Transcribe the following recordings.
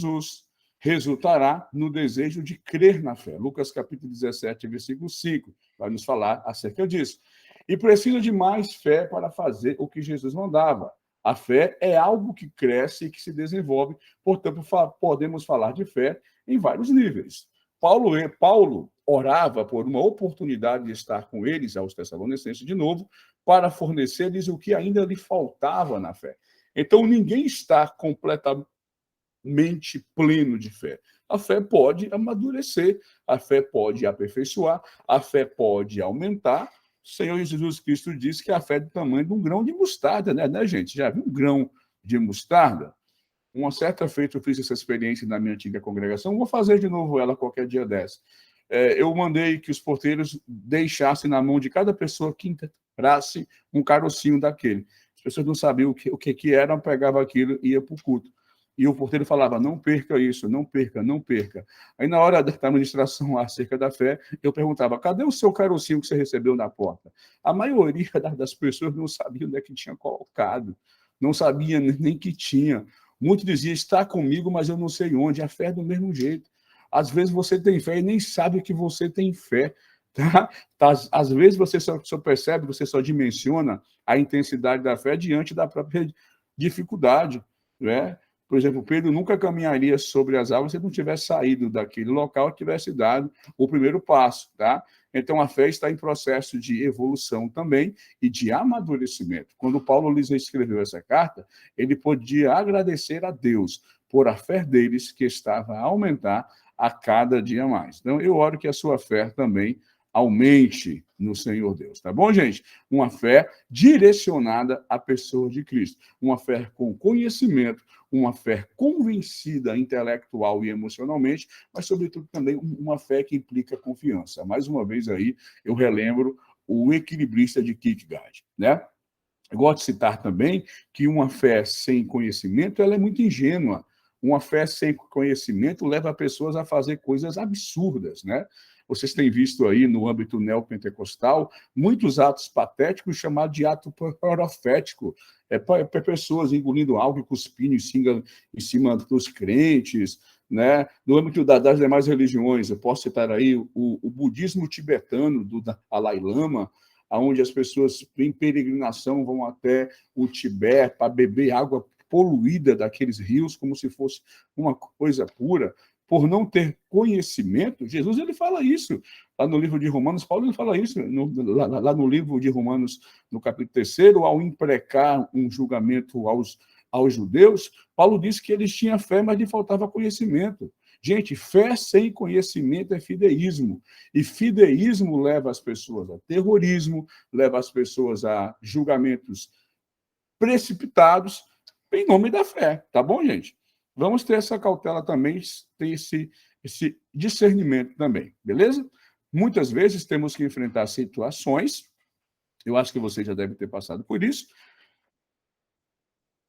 Jesus resultará no desejo de crer na fé. Lucas capítulo 17, versículo 5, vai nos falar acerca disso. E precisa de mais fé para fazer o que Jesus mandava. A fé é algo que cresce e que se desenvolve, portanto, podemos falar de fé em vários níveis. Paulo orava por uma oportunidade de estar com eles, aos Tessalonicenses, de novo, para fornecer-lhes o que ainda lhe faltava na fé. Então, ninguém está completamente pleno de fé. A fé pode amadurecer, a fé pode aperfeiçoar, a fé pode aumentar. O Senhor Jesus Cristo disse que a fé é do tamanho de um grão de mostarda, né, gente? Já viu um grão de mostarda? Uma certa feita eu fiz essa experiência na minha antiga congregação, vou fazer de novo ela qualquer dia dessa. Eu mandei que os porteiros deixassem na mão de cada pessoa que entrasse um carocinho daquele. As pessoas não sabiam o que era, pegavam aquilo e ia para o culto. E o porteiro falava, não perca isso, não perca, não perca. Aí, na hora da administração acerca da fé, eu perguntava, cadê o seu carocinho que você recebeu na porta? A maioria das pessoas não sabia onde é que tinha colocado, não sabia nem que tinha. Muitos diziam, está comigo, mas eu não sei onde. A fé é do mesmo jeito. Às vezes você tem fé e nem sabe que você tem fé. Tá? Às vezes você só percebe, você só dimensiona a intensidade da fé diante da própria dificuldade. Né? Por exemplo, Pedro nunca caminharia sobre as águas se não tivesse saído daquele local e tivesse dado o primeiro passo. Tá? Então, a fé está em processo de evolução também e de amadurecimento. Quando Paulo lhes escreveu essa carta, ele podia agradecer a Deus por a fé deles que estava a aumentar a cada dia mais. Então, eu oro que a sua fé também aumente no Senhor Deus, tá bom, gente? Uma fé direcionada à pessoa de Cristo, uma fé com conhecimento, uma fé convencida intelectual e emocionalmente, mas, sobretudo, também uma fé que implica confiança. Mais uma vez aí, eu relembro o equilibrista de Kierkegaard, né? Eu gosto de citar também que uma fé sem conhecimento ela é muito ingênua. Uma fé sem conhecimento leva pessoas a fazer coisas absurdas, né? Vocês têm visto aí no âmbito neopentecostal muitos atos patéticos chamados de ato profético. Pessoas engolindo algo e cuspindo em cima dos crentes, né? No âmbito das demais religiões, eu posso citar aí o budismo tibetano do Dalai Lama, onde as pessoas em peregrinação vão até o Tibete para beber água poluída daqueles rios, como se fosse uma coisa pura, por não ter conhecimento. Jesus ele fala isso lá no livro de Romanos, Paulo ele fala isso lá no livro de Romanos, no capítulo 3º, ao imprecar um julgamento aos judeus, Paulo disse que eles tinham fé, mas lhe faltava conhecimento. Gente, fé sem conhecimento é fideísmo. E fideísmo leva as pessoas a terrorismo, leva as pessoas a julgamentos precipitados em nome da fé. Tá bom, gente? Vamos ter essa cautela também, ter esse discernimento também, beleza? Muitas vezes temos que enfrentar situações, eu acho que você já deve ter passado por isso,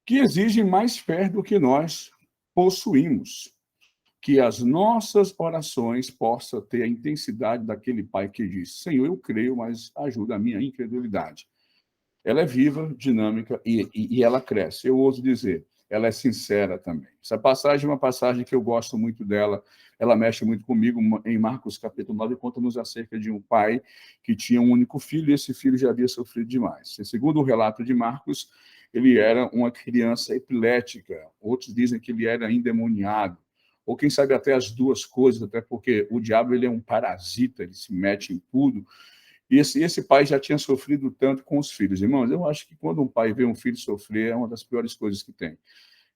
que exigem mais fé do que nós possuímos. Que as nossas orações possam ter a intensidade daquele pai que diz, Senhor, eu creio, mas ajuda a minha incredulidade. Ela é viva, dinâmica e ela cresce. Eu ouso dizer, ela é sincera também. Essa passagem é uma passagem que eu gosto muito dela, ela mexe muito comigo, em Marcos capítulo 9, conta-nos acerca de um pai que tinha um único filho e esse filho já havia sofrido demais. Segundo o relato de Marcos, ele era uma criança epilética, outros dizem que ele era endemoniado, ou quem sabe até as duas coisas, até porque o diabo ele é um parasita, ele se mete em tudo. E esse pai já tinha sofrido tanto com os filhos. Irmãos, eu acho que quando um pai vê um filho sofrer, é uma das piores coisas que tem.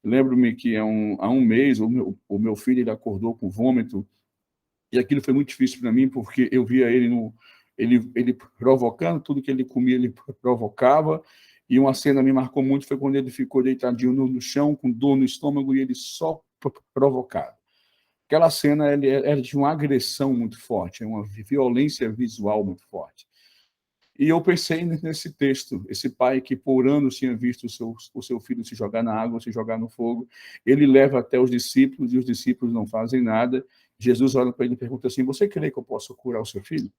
Lembro-me que há um mês, o meu filho ele acordou com vômito, e aquilo foi muito difícil para mim, porque eu via ele provocando, tudo que ele comia, ele provocava, e uma cena me marcou muito, foi quando ele ficou deitadinho no chão, com dor no estômago, e ele só provocava. Aquela cena era de uma agressão muito forte, uma violência visual muito forte. E eu pensei nesse texto, esse pai que por anos tinha visto o seu filho se jogar na água, se jogar no fogo, ele leva até os discípulos e os discípulos não fazem nada. Jesus olha para ele e pergunta assim, você crê que eu posso curar o seu filho?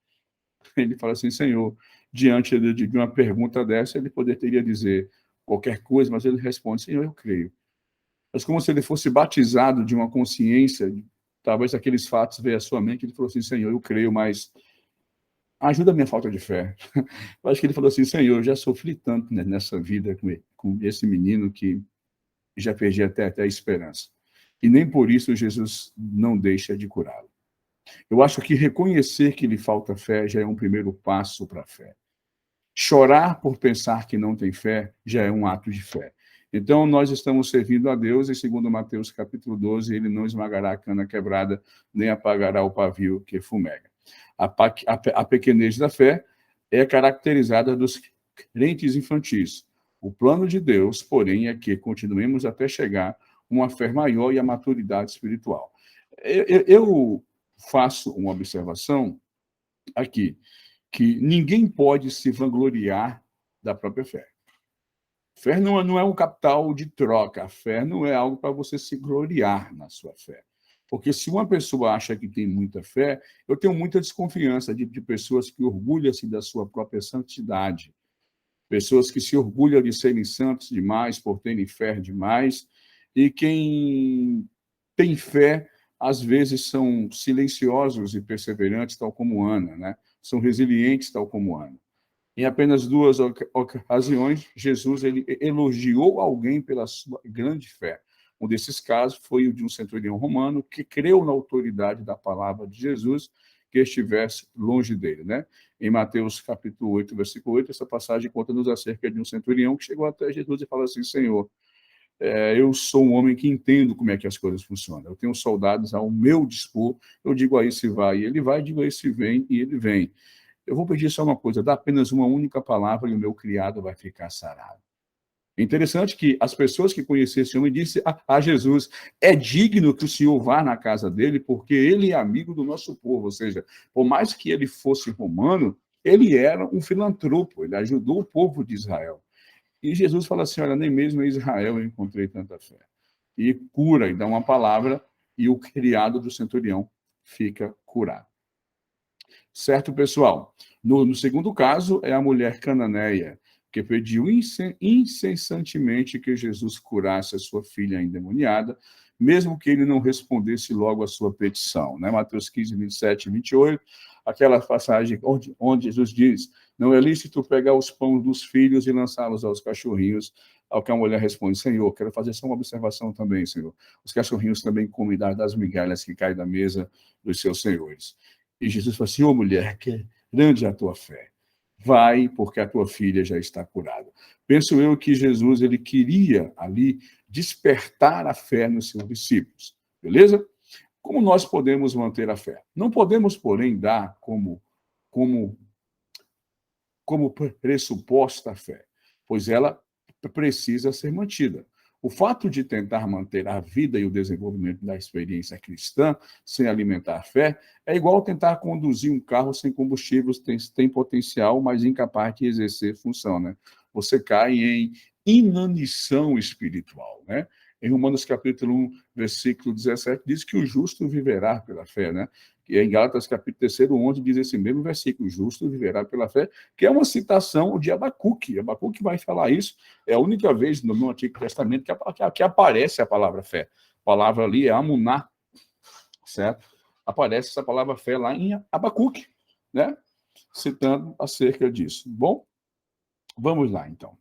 Ele fala assim, Senhor, diante de uma pergunta dessa, ele poderia dizer qualquer coisa, mas ele responde, Senhor, eu creio. Mas como se ele fosse batizado de uma consciência, talvez aqueles fatos veio à sua mente, ele falou assim, Senhor, eu creio, mas ajuda a minha falta de fé. Eu acho que ele falou assim, Senhor, eu já sofri tanto nessa vida com esse menino que já perdi até a esperança. E nem por isso Jesus não deixa de curá-lo. Eu acho que reconhecer que lhe falta fé já é um primeiro passo para a fé. Chorar por pensar que não tem fé já é um ato de fé. Então, nós estamos servindo a Deus, e segundo Mateus capítulo 12, ele não esmagará a cana quebrada, nem apagará o pavio que fumega. A pequenez da fé é caracterizada dos crentes infantis. O plano de Deus, porém, é que continuemos até chegar uma fé maior e a maturidade espiritual. Eu faço uma observação aqui, que ninguém pode se vangloriar da própria fé. Fé não é um capital de troca, a fé não é algo para você se gloriar na sua fé. Porque se uma pessoa acha que tem muita fé, eu tenho muita desconfiança de pessoas que orgulham-se da sua própria santidade, pessoas que se orgulham de serem santos demais, por terem fé demais, e quem tem fé, às vezes são silenciosos e perseverantes, tal como Ana, né? São resilientes, tal como Ana. Em apenas 2 ocasiões, Jesus ele elogiou alguém pela sua grande fé. Um desses casos foi o de um centurião romano que creu na autoridade da palavra de Jesus, que estivesse longe dele, né? Em Mateus capítulo 8, versículo 8, essa passagem conta-nos acerca de um centurião que chegou até Jesus e falou assim, Senhor, eu sou um homem que entendo como é que as coisas funcionam. Eu tenho soldados ao meu dispor, eu digo a esse vai, e ele vai, digo a esse vem, e ele vem. Eu vou pedir só uma coisa, dá apenas uma única palavra e o meu criado vai ficar sarado. É interessante que as pessoas que conheciam esse homem disseram a Jesus, é digno que o Senhor vá na casa dele, porque ele é amigo do nosso povo. Ou seja, por mais que ele fosse romano, ele era um filantropo, ele ajudou o povo de Israel. E Jesus fala assim, olha, nem mesmo em Israel eu encontrei tanta fé. E cura, e dá uma palavra, e o criado do centurião fica curado. Certo, pessoal? No segundo caso, é a mulher cananeia, que pediu incessantemente que Jesus curasse a sua filha endemoniada, mesmo que ele não respondesse logo à sua petição. Né? Mateus 15, 27 e 28, aquela passagem onde Jesus diz, não é lícito pegar os pães dos filhos e lançá-los aos cachorrinhos, ao que a mulher responde, Senhor, quero fazer só uma observação também, Senhor. Os cachorrinhos também comem das migalhas que caem da mesa dos seus senhores. E Jesus falou assim, ô mulher, que grande é a tua fé. Vai, porque a tua filha já está curada. Penso eu que Jesus ele queria ali despertar a fé nos seus discípulos. Beleza? Como nós podemos manter a fé? Não podemos, porém, dar como pressuposta a fé, pois ela precisa ser mantida. O fato de tentar manter a vida e o desenvolvimento da experiência cristã sem alimentar a fé é igual a tentar conduzir um carro sem combustível, tem potencial, mas incapaz de exercer função, né? Você cai em inanição espiritual, né? Em Romanos capítulo 1, versículo 17, diz que o justo viverá pela fé, né? E em Gálatas capítulo 3, 11, diz esse mesmo versículo, o justo viverá pela fé, que é uma citação de Abacuque. Abacuque vai falar isso, é a única vez no Antigo Testamento que aparece a palavra fé. A palavra ali é amuná, certo? Aparece essa palavra fé lá em Abacuque, né? Citando acerca disso. Bom, vamos lá, então.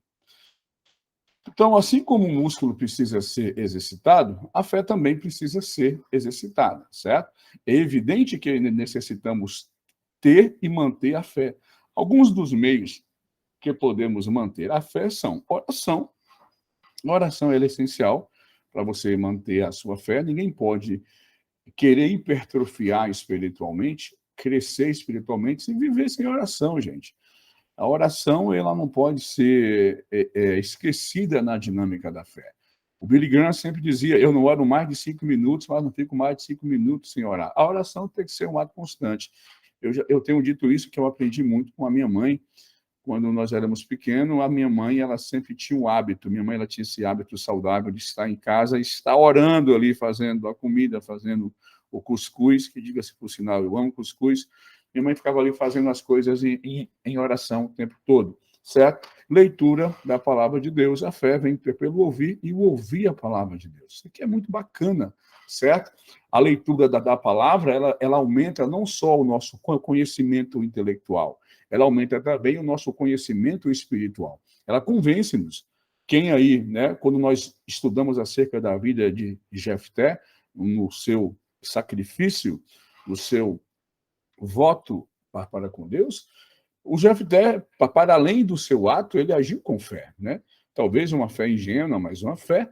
Então, assim como o músculo precisa ser exercitado, a fé também precisa ser exercitada, certo? É evidente que necessitamos ter e manter a fé. Alguns dos meios que podemos manter a fé são oração. A oração é essencial para você manter a sua fé. Ninguém pode querer hipertrofiar espiritualmente, crescer espiritualmente, sem viver sem oração, gente. A oração ela não pode ser esquecida na dinâmica da fé. O Billy Graham sempre dizia, eu não oro mais de 5 minutos, mas não fico mais de 5 minutos sem orar. A oração tem que ser um ato constante. Eu tenho dito isso, que eu aprendi muito com a minha mãe, quando nós éramos pequenos, a minha mãe, ela sempre tinha um hábito, minha mãe, ela tinha esse hábito saudável de estar em casa e estar orando ali, fazendo a comida, fazendo o cuscuz, que diga-se por sinal, eu amo cuscuz. Minha mãe ficava ali fazendo as coisas em oração o tempo todo. certo? Leitura da palavra de Deus. A fé vem pelo ouvir e o ouvir a palavra de Deus. Isso aqui é muito bacana, certo? A leitura da palavra, ela aumenta não só o nosso conhecimento intelectual, ela aumenta também o nosso conhecimento espiritual. Ela convence-nos. Quem aí, né, quando nós estudamos acerca da vida de Jefté, no seu sacrifício, no seu voto para com Deus, o Jefté, para além do seu ato, ele agiu com fé, né? Talvez uma fé ingênua, mas uma fé.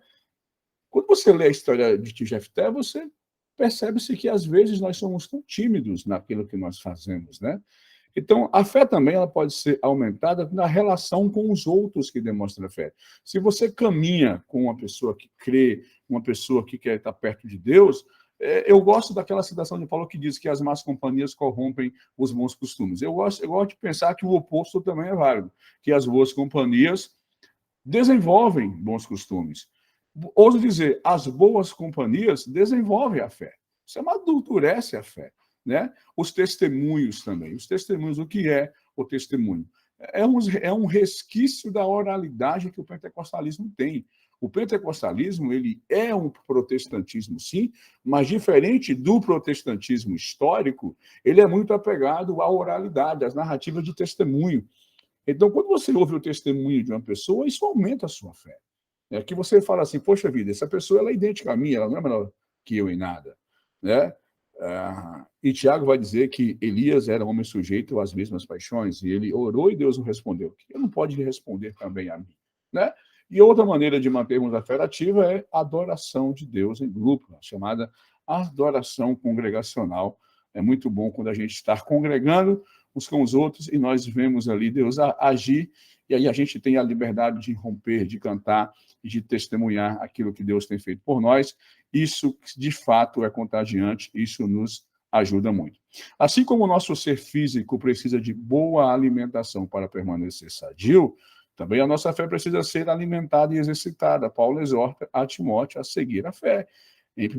Quando você lê a história de Jefté, você percebe-se que às vezes nós somos tão tímidos naquilo que nós fazemos, né? Então, a fé também ela pode ser aumentada na relação com os outros que demonstram fé. Se você caminha com uma pessoa que crê, uma pessoa que quer estar perto de Deus, eu gosto daquela citação de Paulo que diz que as más companhias corrompem os bons costumes. Eu gosto de pensar que o oposto também é válido, que as boas companhias desenvolvem bons costumes. Ouso dizer, as boas companhias desenvolvem a fé. Isso amadurece a fé. Né? Os testemunhos também. Os testemunhos, o que é o testemunho? É um resquício da oralidade que o pentecostalismo tem. O pentecostalismo ele é um protestantismo, sim, mas diferente do protestantismo histórico, ele é muito apegado à oralidade, às narrativas de testemunho. Então, quando você ouve o testemunho de uma pessoa, isso aumenta a sua fé. É que você fala assim, poxa vida, essa pessoa ela é idêntica a mim, ela não é menor que eu em nada. Né? E Tiago vai dizer que Elias era um homem sujeito às mesmas paixões, e ele orou e Deus não respondeu. Ele não pode responder também a mim. Né? E outra maneira de mantermos a fé ativa é a adoração de Deus em grupo, chamada adoração congregacional. É muito bom quando a gente está congregando uns com os outros e nós vemos ali Deus agir, e aí a gente tem a liberdade de romper, de cantar e de testemunhar aquilo que Deus tem feito por nós. Isso, de fato, é contagiante, isso nos ajuda muito. Assim como o nosso ser físico precisa de boa alimentação para permanecer sadio, também a nossa fé precisa ser alimentada e exercitada. Paulo exorta a Timóteo a seguir a fé. Em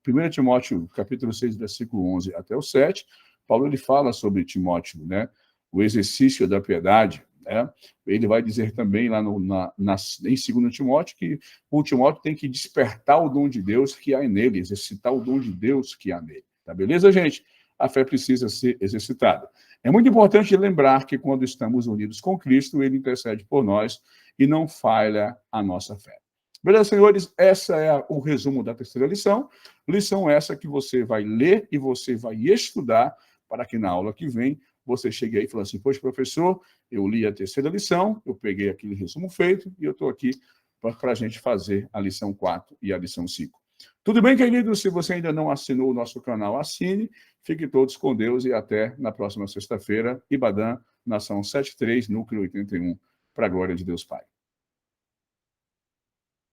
1 Timóteo, capítulo 6, versículo 11 até o 7, Paulo ele fala sobre Timóteo, né? O exercício da piedade. Né? Ele vai dizer também lá em 2 Timóteo que o Timóteo tem que despertar o dom de Deus que há nele, exercitar o dom de Deus que há nele. Tá beleza, gente? A fé precisa ser exercitada. É muito importante lembrar que quando estamos unidos com Cristo, ele intercede por nós e não falha a nossa fé. Beleza, senhores? Essa é o resumo da terceira lição. Lição essa que você vai ler e você vai estudar para que na aula que vem você chegue aí e fale assim, poxa, professor, eu li a terceira lição, eu peguei aquele resumo feito e eu estou aqui para a gente fazer a lição 4 e a lição 5. Tudo bem, queridos? Se você ainda não assinou o nosso canal, assine. Fiquem todos com Deus e até na próxima sexta-feira. Ibadã, Nação 73, Núcleo 81, para a glória de Deus Pai.